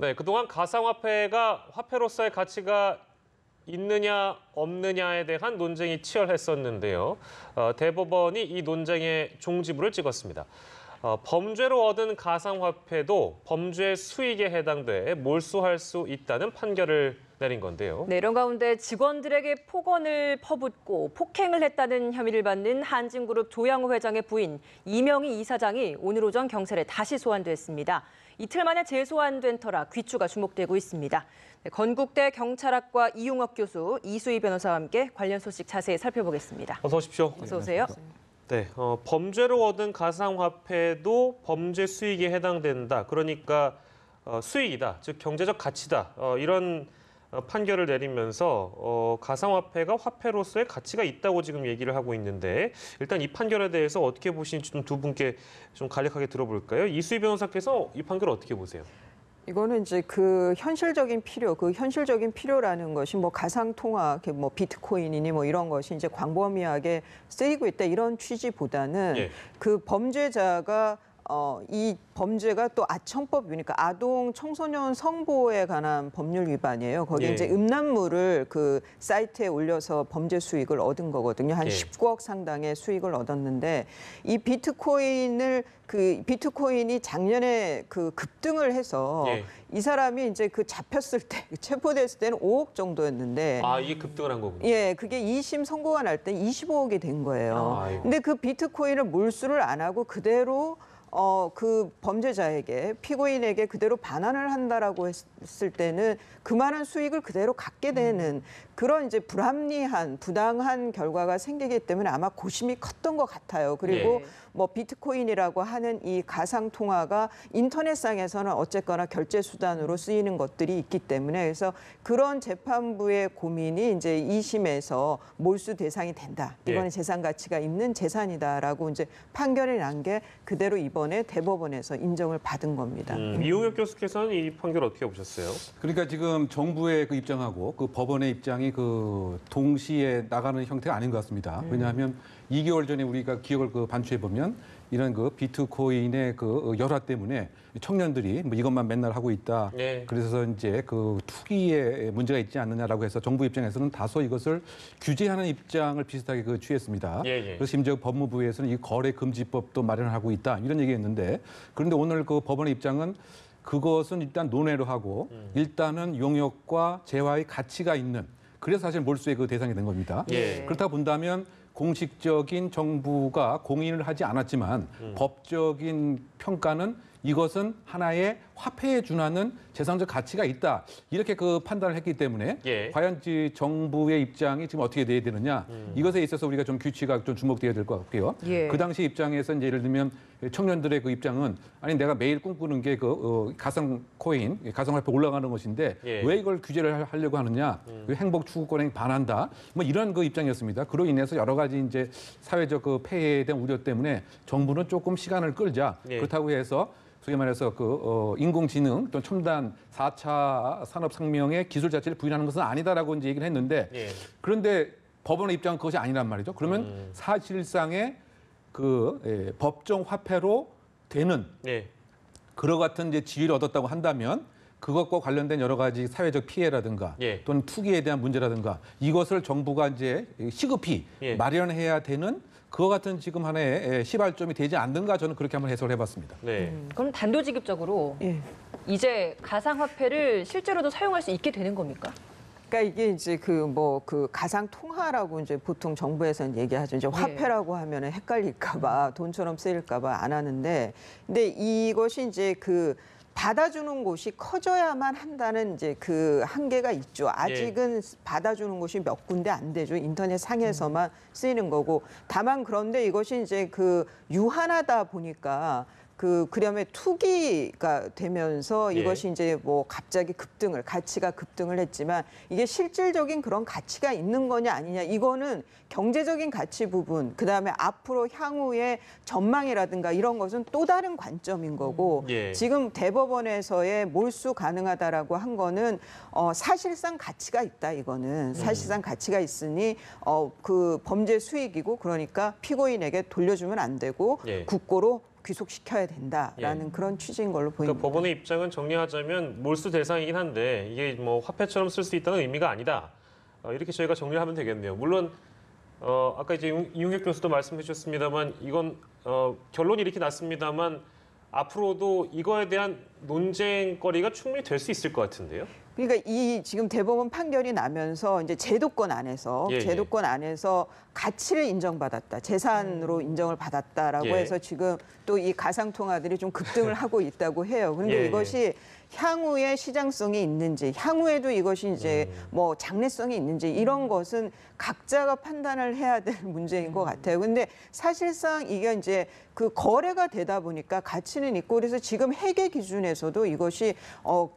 네, 그동안 가상화폐가 화폐로서의 가치가 있느냐 없느냐에 대한 논쟁이 치열했었는데요. 대법원이 이 논쟁에 종지부를 찍었습니다. 범죄로 얻은 가상화폐도 범죄 수익에 해당돼 몰수할 수 있다는 판결을 내린 건데요. 네, 이런 가운데 직원들에게 폭언을 퍼붓고 폭행을 했다는 혐의를 받는 한진그룹 조양호 회장의 부인 이명희 이사장이 오늘 오전 경찰에 다시 소환됐습니다. 이틀 만에 재소환된 터라 귀추가 주목되고 있습니다. 네, 건국대 경찰학과 이용학 교수, 이수희 변호사와 함께 관련 소식 자세히 살펴보겠습니다. 어서 오십시오. 어서 오세요. 네, 범죄로 얻은 가상화폐도 범죄 수익에 해당된다. 그러니까 수익이다, 즉 경제적 가치다. 이런 판결을 내리면서 가상화폐가 화폐로서의 가치가 있다고 지금 얘기를 하고 있는데 일단 이 판결에 대해서 어떻게 보시는지 좀 두 분께 좀 간략하게 들어볼까요? 이수희 변호사께서 이 판결을 어떻게 보세요? 이거는 이제 그 현실적인 필요라는 것이 뭐 가상통화, 뭐 비트코인이니 뭐 이런 것이 이제 광범위하게 쓰이고 있다 이런 취지보다는 예. 그 범죄자가 이 범죄가 또 아청법 위니까 아동 청소년 성보호에 관한 법률 위반이에요. 거기에 예. 이제 음란물을 그 사이트에 올려서 범죄 수익을 얻은 거거든요. 한 예. 19억 상당의 수익을 얻었는데 이 비트코인이 작년에 그 급등을 해서 예. 이 사람이 이제 그 잡혔을 때 체포됐을 때는 5억 정도였는데 이게 급등을 한 거군요. 예, 그게 2심 선고가 날 때 25억이 된 거예요. 아이고. 근데 그 비트코인을 몰수를 안 하고 그대로 그 범죄자에게 피고인에게 그대로 반환을 한다라고 했을 때는 그만한 수익을 그대로 갖게 되는 그런 이제 불합리한 부당한 결과가 생기기 때문에 아마 고심이 컸던 것 같아요. 그리고 예. 뭐 비트코인이라고 하는 이 가상 통화가 인터넷상에서는 어쨌거나 결제 수단으로 쓰이는 것들이 있기 때문에 그래서 그런 재판부의 고민이 이제 2심에서 몰수 대상이 된다. 이거는 예. 재산 가치가 있는 재산이다라고 이제 판결이 난 게 그대로 이번에 대법원에서 인정을 받은 겁니다. 이용혁 교수께서는 이 판결 어떻게 보셨어요? 그러니까 지금 정부의 그 입장하고 그 법원의 입장이 그 동시에 나가는 형태가 아닌 것 같습니다. 왜냐하면 2개월 전에 우리가 기억을 그 반추해 보면 이런 그 비트코인의 그 열화 때문에 청년들이 뭐 이것만 맨날 하고 있다. 네. 그래서 이제 그 투기에 문제가 있지 않느냐라고 해서 정부 입장에서는 다소 이것을 규제하는 입장을 비슷하게 그 취했습니다. 예. 그래서 심지어 법무부에서는 이 거래 금지법도 마련하고 있다 이런 얘기했는데 그런데 오늘 그 법원의 입장은 그것은 일단 논외로 하고 일단은 용역과 재화의 가치가 있는 그래서 사실 몰수의 그 대상이 된 겁니다. 예. 그렇다 본다면 공식적인 정부가 공인을 하지 않았지만 법적인 평가는 이것은 하나의 화폐에 준하는 재산적 가치가 있다. 이렇게 그 판단을 했기 때문에 예. 과연 정부의 입장이 지금 어떻게 돼야 되느냐. 이것에 있어서 우리가 좀 규칙이 좀 주목돼야 될 것 같고요. 예. 그 당시 입장에서 이제 예를 들면 청년들의 그 입장은 아니 내가 매일 꿈꾸는 게 그 가상 코인, 가상화폐 올라가는 것인데 예. 왜 이걸 규제를 하려고 하느냐. 그 행복 추구권에 반한다. 뭐 이런 그 입장이었습니다. 그로 인해서 여러 가지 이제 사회적 그 폐해에 대한 우려 때문에 정부는 조금 시간을 끌자. 예. 그렇다고 해서 소위 말해서 그 인공지능 또는 첨단 4차 산업혁명의 기술 자체를 부인하는 것은 아니다라고 이제 얘기를 했는데 예. 그런데 법원의 입장은 그것이 아니란 말이죠. 그러면 사실상의 그 법정 화폐로 되는 예. 그와 같은 이제 지위를 얻었다고 한다면 그것과 관련된 여러 가지 사회적 피해라든가 예. 또는 투기에 대한 문제라든가 이것을 정부가 이제 시급히 예. 마련해야 되는 그와 같은 지금 하나의 시발점이 되지 않는가 저는 그렇게 한번 해석을 해봤습니다. 네. 그럼 단도직입적으로 예. 이제 가상화폐를 실제로도 사용할 수 있게 되는 겁니까? 그러니까 이게 이제 그 가상 통화라고 이제 보통 정부에서는 얘기하죠. 이제 화폐라고 하면은 헷갈릴까봐 돈처럼 쓰일까봐 안 하는데, 근데 이것이 이제 그 받아주는 곳이 커져야만 한다는 이제 그 한계가 있죠. 아직은 받아주는 곳이 몇 군데 안 되죠. 인터넷 상에서만 쓰이는 거고. 다만 그런데 이것이 이제 그 유한하다 보니까 그다음에 투기가 되면서 이것이 이제 뭐 갑자기 가치가 급등을 했지만 이게 실질적인 그런 가치가 있는 거냐 아니냐 이거는 경제적인 가치 부분 그다음에 앞으로 향후의 전망이라든가 이런 것은 또 다른 관점인 거고 지금 대법원에서의 몰수 가능하다라고 한 거는 사실상 가치가 있다 이거는 사실상 가치가 있으니 그 범죄 수익이고 그러니까 피고인에게 돌려주면 안 되고 국고로 귀속시켜야 된다라는 그런 취지인 걸로 보입니다. 그러니까 법원의 입장은 정리하자면 몰수 대상이긴 한데 이게 뭐 화폐처럼 쓸 수 있다는 의미가 아니다. 이렇게 저희가 정리를 하면 되겠네요. 물론 아까 이제 이용혁 교수도 말씀해 주셨습니다만 이건 결론이 이렇게 났습니다만 앞으로도 이거에 대한 논쟁거리가 충분히 될 수 있을 것 같은데요. 그러니까 이 지금 대법원 판결이 나면서 이제 제도권 안에서 가치를 인정받았다, 재산으로 인정을 받았다라고 해서 지금 또 이 가상 통화들이 좀 급등을 하고 있다고 해요. 그런데 이것이 향후에 시장성이 있는지, 향후에도 이것이 이제 뭐 장래성이 있는지 이런 것은 각자가 판단을 해야 될 문제인 것 같아요. 근데 사실상 이게 이제 그 거래가 되다 보니까 가치는 있고 그래서 지금 회계 기준에서도 이것이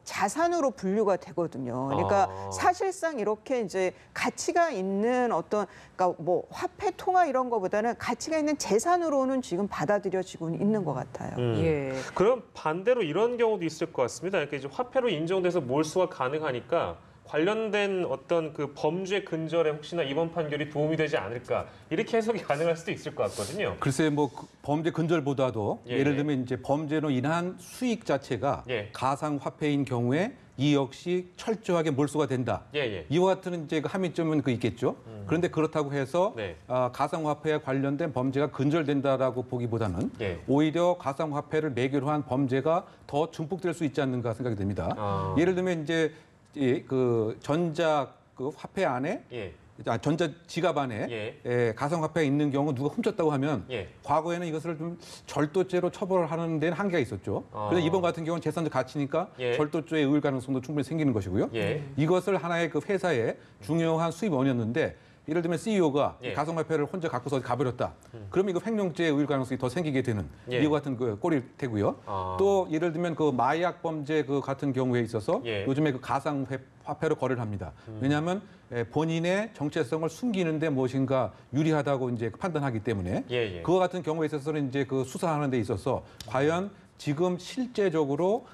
자산으로 분류가 되거든요. 그러니까 사실상 이렇게 이제 가치가 있는 어떤 그러니까 뭐 화폐 통화 이런 거보다는 가치가 있는 재산으로는 지금 받아들여지고 있는 것 같아요. 예. 그럼 반대로 이런 경우도 있을 것 같습니다. 그러니까 이제 화폐로 인정돼서 몰수가 가능하니까 관련된 어떤 그 범죄 근절에 혹시나 이번 판결이 도움이 되지 않을까 이렇게 해석이 가능할 수도 있을 것 같거든요. 글쎄 뭐 범죄 근절보다도 예를 들면 이제 범죄로 인한 수익 자체가 가상 화폐인 경우에 이 역시 철저하게 몰수가 된다. 이와 같은 이제 그 함의점은 있겠죠. 그런데 그렇다고 해서 가상화폐에 관련된 범죄가 근절된다라고 보기보다는 오히려 가상화폐를 매개로 한 범죄가 더 증폭될 수 있지 않는가 생각이 됩니다. 예를 들면 이제 그 전자 그 화폐 안에 전자 지갑 안에 가상화폐가 있는 경우 누가 훔쳤다고 하면 과거에는 이것을 좀 절도죄로 처벌을 하는 데는 한계가 있었죠. 그래서 이번 같은 경우는 재산적 가치니까 절도죄에 의할 가능성도 충분히 생기는 것이고요. 이것을 하나의 그 회사의 중요한 수입원이었는데 예를 들면 CEO가 가상화폐를 혼자 갖고서 가버렸다. 그러면 이거 횡령죄에 의할 가능성이 더 생기게 되는 이와 같은 그 꼴일 테고요. 또 예를 들면 그 마약 범죄 그 같은 경우에 있어서 요즘에 그 가상화폐로 거래를 합니다. 왜냐하면 본인의 정체성을 숨기는데 무엇인가 유리하다고 이제 판단하기 때문에 그와 같은 경우에 있어서는 이제 그 수사하는 데 있어서 과연 지금 실제적으로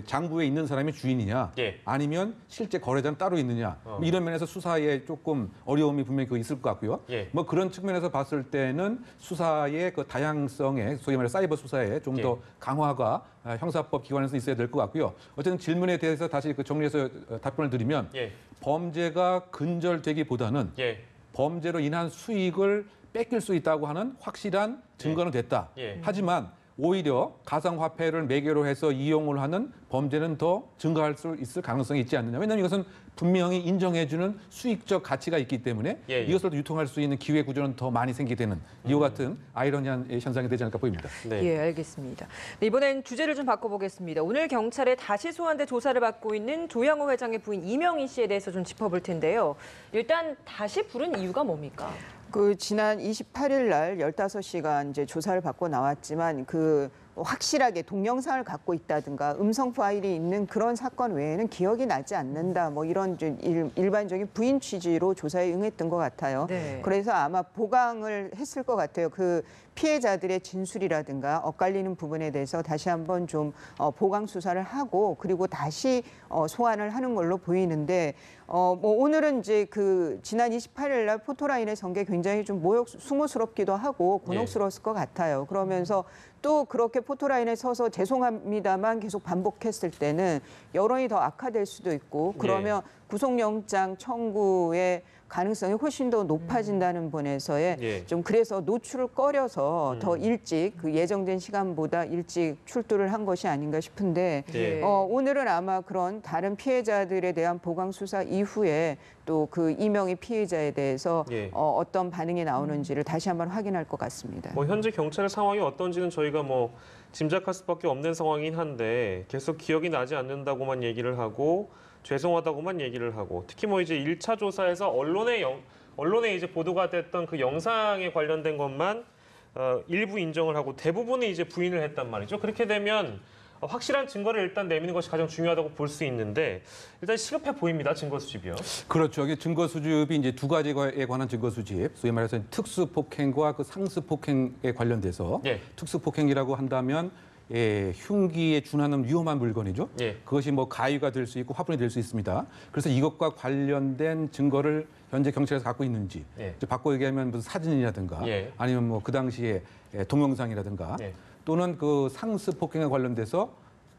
장부에 있는 사람이 주인이냐 아니면 실제 거래자는 따로 있느냐 이런 면에서 수사에 조금 어려움이 분명히 있을 것 같고요. 뭐 그런 측면에서 봤을 때는 수사의 그 다양성에 소위 말해 사이버 수사에 좀 더 강화가 형사법 기관에서 있어야 될 것 같고요. 어쨌든 질문에 대해서 다시 그 정리해서 답변을 드리면 범죄가 근절되기보다는 범죄로 인한 수익을 뺏길 수 있다고 하는 확실한 증거는 됐다. 하지만 오히려 가상화폐를 매개로 해서 이용을 하는 범죄는 더 증가할 수 있을 가능성이 있지 않느냐. 왜냐하면 이것은 분명히 인정해주는 수익적 가치가 있기 때문에 이것을 유통할 수 있는 기회 구조는 더 많이 생기게 되는 이와 같은 아이러니한 현상이 되지 않을까 보입니다. 예, 알겠습니다. 네, 이번엔 주제를 좀 바꿔보겠습니다. 오늘 경찰에 다시 소환돼 조사를 받고 있는 조양호 회장의 부인 이명희 씨에 대해서 좀 짚어볼 텐데요. 일단 다시 부른 이유가 뭡니까? 그 지난 28일 날 15시간 이제 조사를 받고 나왔지만 그 확실하게 동영상을 갖고 있다든가 음성 파일이 있는 그런 사건 외에는 기억이 나지 않는다. 뭐 이런 일반적인 부인 취지로 조사에 응했던 것 같아요. 그래서 아마 보강을 했을 것 같아요. 그 피해자들의 진술이라든가 엇갈리는 부분에 대해서 다시 한번 좀 보강 수사를 하고 그리고 다시 소환을 하는 걸로 보이는데 뭐 오늘은 이제 그 지난 28일 날 포토라인의 전개 굉장히 좀 수모스럽기도 하고 곤혹스러웠을 것 같아요. 그러면서 또 그렇게 포토라인에 서서 죄송합니다만 계속 반복했을 때는 여론이 더 악화될 수도 있고 그러면 구속영장 청구의 가능성이 훨씬 더 높아진다는 분에서의 좀 그래서 노출을 꺼려서 더 일찍 그 예정된 시간보다 일찍 출두를 한 것이 아닌가 싶은데 오늘은 아마 그런 다른 피해자들에 대한 보강 수사 이후에 또 그 이명희 피해자에 대해서 어떤 반응이 나오는지를 다시 한번 확인할 것 같습니다. 뭐 현재 경찰의 상황이 어떤지는 저희가 뭐 짐작할 수밖에 없는 상황이긴 한데 계속 기억이 나지 않는다고만 얘기를 하고 죄송하다고만 얘기를 하고 특히 뭐 이제 1차 조사에서 언론에 이제 보도가 됐던 그 영상에 관련된 것만 일부 인정을 하고 대부분은 이제 부인을 했단 말이죠. 그렇게 되면 확실한 증거를 일단 내미는 것이 가장 중요하다고 볼 수 있는데 일단 시급해 보입니다. 증거 수집이요. 그렇죠. 이게 증거 수집이 이제 두 가지에 관한 증거 수집, 소위 말해서 특수 폭행과 그 상습 폭행에 관련돼서 특수 폭행이라고 한다면 흉기에 준하는 위험한 물건이죠. 예. 그것이 뭐 가위가 될 수 있고 화분이 될 수 있습니다. 그래서 이것과 관련된 증거를 현재 경찰에서 갖고 있는지, 예. 이제 바꿔 얘기하면 무슨 사진이라든가 예. 아니면 뭐 그 당시에 동영상이라든가 예. 또는 그 상습 폭행에 관련돼서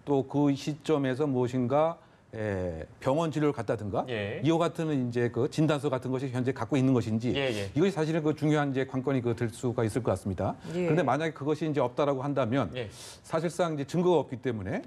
또 그 시점에서 무엇인가 병원 치료를 갔다든가 예. 이와 같은 이제 그 진단서 같은 것이 현재 갖고 있는 것인지 예, 예. 이것이 사실은 그 중요한 이제 관건이 될 수가 있을 것 같습니다. 예. 그런데 만약에 그것이 이제 없다라고 한다면 예. 사실상 이제 증거가 없기 때문에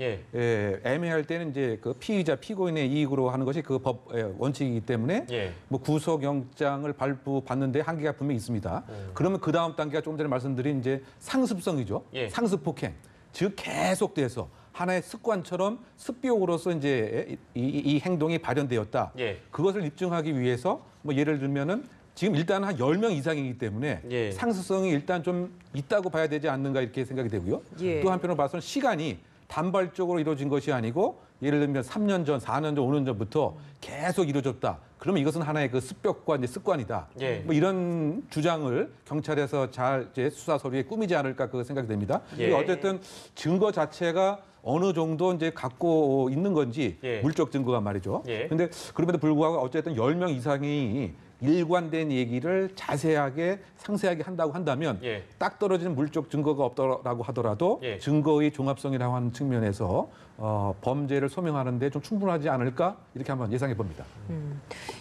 애매할 때는 이제 그 피의자 피고인의 이익으로 하는 것이 그 법 원칙이기 때문에 예. 뭐 구속영장을 발부받는데 한계가 분명히 있습니다. 그러면 그 다음 단계가 조금 전에 말씀드린 이제 상습성이죠. 예. 상습 폭행. 즉 계속돼서 하나의 습관처럼 습비용으로서 이제 이 행동이 발현되었다. 예. 그것을 입증하기 위해서 뭐 예를 들면은 지금 일단 한 10명 이상이기 때문에 예. 상습성이 일단 좀 있다고 봐야 되지 않는가 이렇게 생각이 되고요. 예. 또 한편으로 봐서는 시간이 단발적으로 이루어진 것이 아니고 예를 들면 3년 전, 4년 전, 5년 전부터 계속 이루어졌다. 그러면 이것은 하나의 그 습벽과 이제 습관이다. 예. 뭐 이런 주장을 경찰에서 잘 이제 수사 서류에 꾸미지 않을까 그 생각이 됩니다. 예. 어쨌든 증거 자체가 어느 정도 이제 갖고 있는 건지 예. 물적 증거가 말이죠. 예. 그런데 그럼에도 불구하고 어쨌든 10명 이상이 일관된 얘기를 자세하게 상세하게 한다고 한다면 예. 딱 떨어지는 물적 증거가 없더라고 하더라도 예. 증거의 종합성이라고 하는 측면에서 범죄를 소명하는 데 좀 충분하지 않을까 이렇게 한번 예상해 봅니다.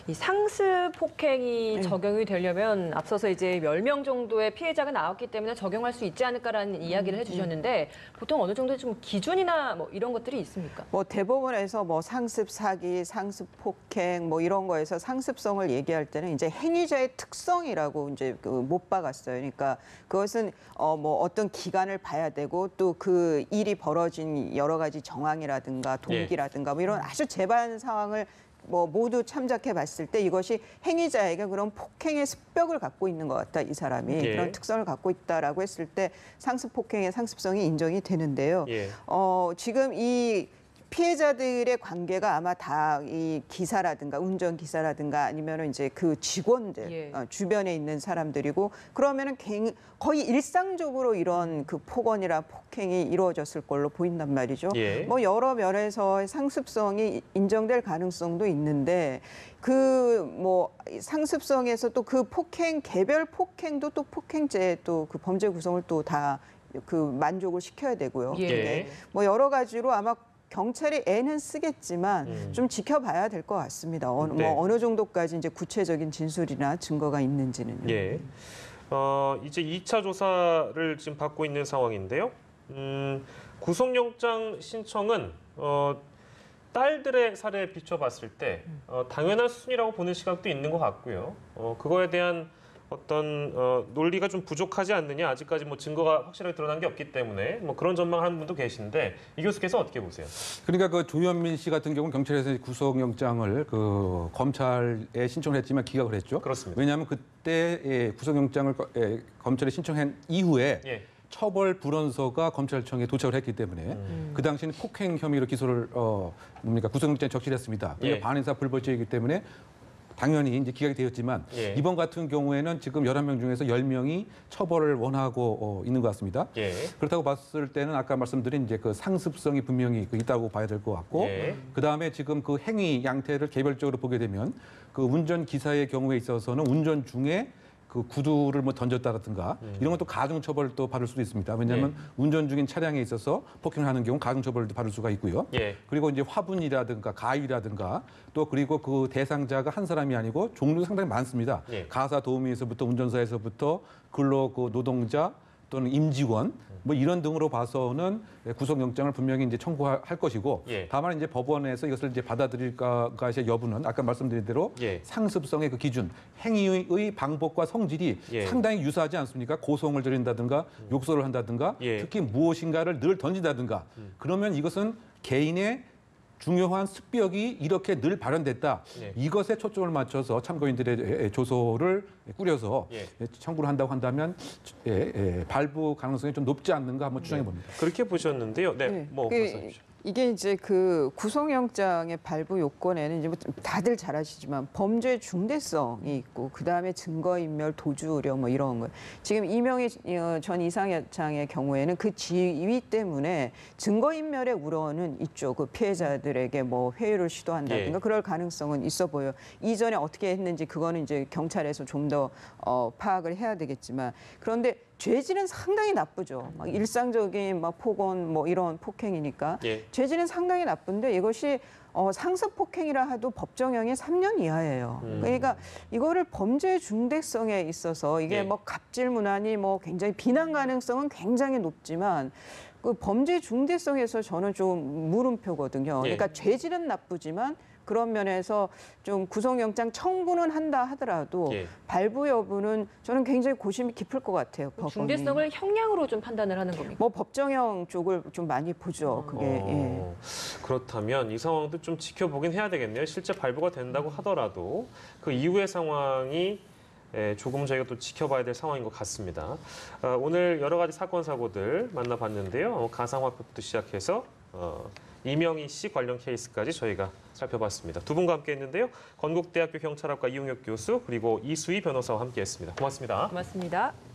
이 상습 폭행이 적용이 되려면 앞서서 이제 10명 정도의 피해자가 나왔기 때문에 적용할 수 있지 않을까라는 이야기를 해주셨는데 보통 어느 정도 좀 기준이나 뭐 이런 것들이 있습니까? 뭐 대법원에서 뭐 상습 사기, 상습 폭행 뭐 이런 거에서 상습성을 얘기할 때는 이제 행위자의 특성이라고 이제 못 박았어요. 그러니까 그것은 뭐 어떤 기간을 봐야 되고 또 그 일이 벌어진 여러 가지 정황이라든가 동기라든가 뭐 이런 아주 재반 상황을 뭐 모두 참작해 봤을 때 이것이 행위자에게 그런 폭행의 습벽을 갖고 있는 것 같다. 이 사람이 예. 그런 특성을 갖고 있다라고 했을 때 상습 폭행의 상습성이 인정이 되는데요. 예. 지금 이 피해자들의 관계가 아마 다 이 기사라든가 운전기사라든가 아니면은 이제 그 직원들 예. 주변에 있는 사람들이고 그러면은 거의 일상적으로 이런 그 폭언이나 폭행이 이루어졌을 걸로 보인단 말이죠. 예. 뭐 여러 면에서 상습성이 인정될 가능성도 있는데 그 뭐 상습성에서 또 그 폭행 개별 폭행도 또 폭행죄 또 그 범죄 구성을 또 다 그 만족을 시켜야 되고요. 예. 근데 뭐 여러 가지로 아마 경찰이 애는 쓰겠지만 좀 지켜봐야 될 것 같습니다. 네. 뭐 어느 정도까지 이제 구체적인 진술이나 증거가 있는지는요. 예. 이제 2차 조사를 지금 받고 있는 상황인데요. 구속영장 신청은 딸들의 사례에 비춰봤을 때 당연한 수준이라고 보는 시각도 있는 것 같고요. 그거에 대한 어떤 논리가 좀 부족하지 않느냐, 아직까지 뭐 증거가 확실하게 드러난 게 없기 때문에 뭐 그런 전망하는 분도 계신데 이 교수께서 어떻게 보세요? 그러니까 그 조현민 씨 같은 경우는 경찰에서 구속영장을 그 검찰에 신청을 했지만 기각을 했죠. 그렇습니다. 왜냐하면 그때 구속영장을 검찰에 신청한 이후에 예. 처벌 불원서가 검찰청에 도착을 했기 때문에 그 당시는 폭행 혐의로 기소를 구속영장에 적시했습니다. 그러니까 예. 반의사 불벌죄이기 때문에 당연히 이제 기각이 되었지만 예. 이번 같은 경우에는 지금 11명 중에서 10명이 처벌을 원하고 있는 것 같습니다. 예. 그렇다고 봤을 때는 아까 말씀드린 이제 그 상습성이 분명히 있다고 봐야 될 것 같고 예. 그다음에 지금 그 행위 양태를 개별적으로 보게 되면 그 운전 기사의 경우에 있어서는 운전 중에 그 구두를 뭐 던졌다라든가 이런 것도 가중처벌도 받을 수도 있습니다. 왜냐하면 운전 중인 차량에 있어서 폭행을 하는 경우 가중처벌도 받을 수가 있고요. 예. 그리고 이제 화분이라든가 가위라든가 또 그리고 그 대상자가 한 사람이 아니고 종류가 상당히 많습니다. 예. 가사 도우미에서부터 운전사에서부터 근로 그 노동자 또는 임직원 뭐 이런 등으로 봐서는 구속영장을 분명히 이제 청구할 것이고 예. 다만 이제 법원에서 이것을 이제 받아들일까의 여부는 아까 말씀드린 대로 예. 상습성의 그 기준, 행위의 방법과 성질이 예. 상당히 유사하지 않습니까? 고성을 들인다든가 욕설을 한다든가 예. 특히 무엇인가를 늘 던진다든가 그러면 이것은 개인의 중요한 습벽이 이렇게 늘 발현됐다. 예. 이것에 초점을 맞춰서 참고인들의 조소를 꾸려서 예. 청구를 한다고 한다면 발부 가능성이 좀 높지 않는가 한번 추정해 봅니다. 그렇게 보셨는데요. 네, 네. 뭐 그 말씀해 주시죠. 이게 이제 그 구속영장의 발부 요건에는 이제 뭐 다들 잘 아시지만 범죄 중대성이 있고 그다음에 증거인멸, 도주 우려 뭐 이런 거. 지금 이명희 전 이사장의 경우에는 그 지위 때문에 증거인멸의 우려는 있죠. 그 피해자들에게 뭐 회유를 시도한다든가 예. 그럴 가능성은 있어 보여요. 이전에 어떻게 했는지 그거는 이제 경찰에서 좀 더 파악을 해야 되겠지만 그런데 죄질은 상당히 나쁘죠. 막 일상적인 막 폭언 뭐 이런 폭행이니까 예. 죄질은 상당히 나쁜데 이것이 상습 폭행이라 해도 법정형이 3년 이하예요. 그러니까 이거를 범죄 중대성에 있어서 이게 예. 뭐 갑질 문안이 뭐 굉장히 비난 가능성은 굉장히 높지만 그 범죄 중대성에서 저는 좀 물음표거든요. 예. 그러니까 죄질은 나쁘지만 그런 면에서 좀 구속영장 청구는 한다 하더라도 예. 발부 여부는 저는 굉장히 고심이 깊을 것 같아요. 법원이. 중대성을 형량으로 좀 판단을 하는 겁니까? 뭐 법정형 쪽을 좀 많이 보죠. 그게 예. 그렇다면 이 상황도 좀 지켜보긴 해야 되겠네요. 실제 발부가 된다고 하더라도 그 이후의 상황이 조금 저희가 또 지켜봐야 될 상황인 것 같습니다. 오늘 여러 가지 사건 사고들 만나봤는데요. 가상화폐부터 시작해서 이명희 씨 관련 케이스까지 저희가 살펴봤습니다. 두 분과 함께했는데요. 건국대학교 경찰학과 이용혁 교수 그리고 이수희 변호사와 함께했습니다. 고맙습니다. 고맙습니다.